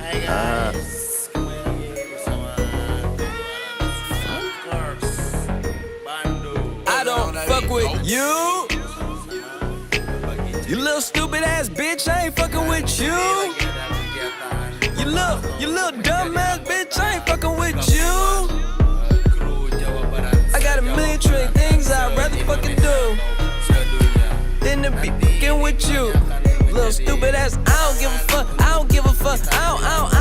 Hai guys, kembali lagi bersama Funkers Bandung. I don't fuck with you. You little stupid ass bitch, I ain't fucking with you. You little dumb ass bitch, I ain't fucking with you. I got a million trillion things I'd rather fucking do than to be fucking with you. Little stupid ass, I don't give a fuck, I don't give a fuck, I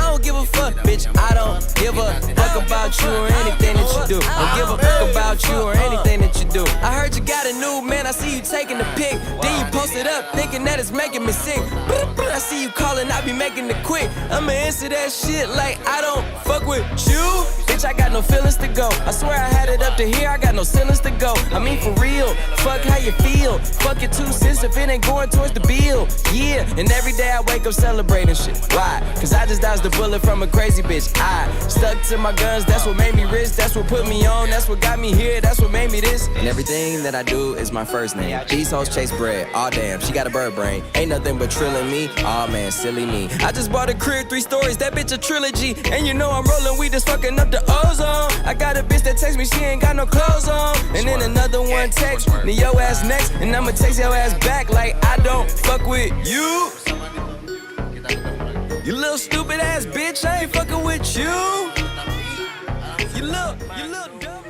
don't give a fuck, bitch. I don't give a fuck about you or anything that you do. Don't give a fuck about you or anything that you do. I heard you got a new man, I see you taking the pic. Then you post it up, thinking that it's making me sick. I see you calling, I be making it quick. I'ma answer that shit like I don't fuck with you. Bitch, I got no feelings to go. I swear I had it up to here, I got no ceilings to go. I mean for real, fuck how you feel. Fuck your 2 cents if it ain't going towards the bill. Yeah, and every day I wake up celebrating shit. Why? Cause I just dodged a bullet from a crazy bitch. I stuck to my guns, that's what made me rich. That's what put me on, that's what got me here. That's what made me this. And everything that I do is my first name. These hoes chase bread, aw damn, she got a bird brain. Ain't nothing but trilling me, aw man, silly me. I just bought a crib, 3 stories, that bitch a trilogy. And you know I'm rolling weed, just fucking up the ozone. I got a bitch that text me, she ain't got no clothes on. And then another one text, then your ass next. And I'ma text your ass back like I don't fuck with you. You little stupid ass bitch, I ain't fucking with you. You little dumb.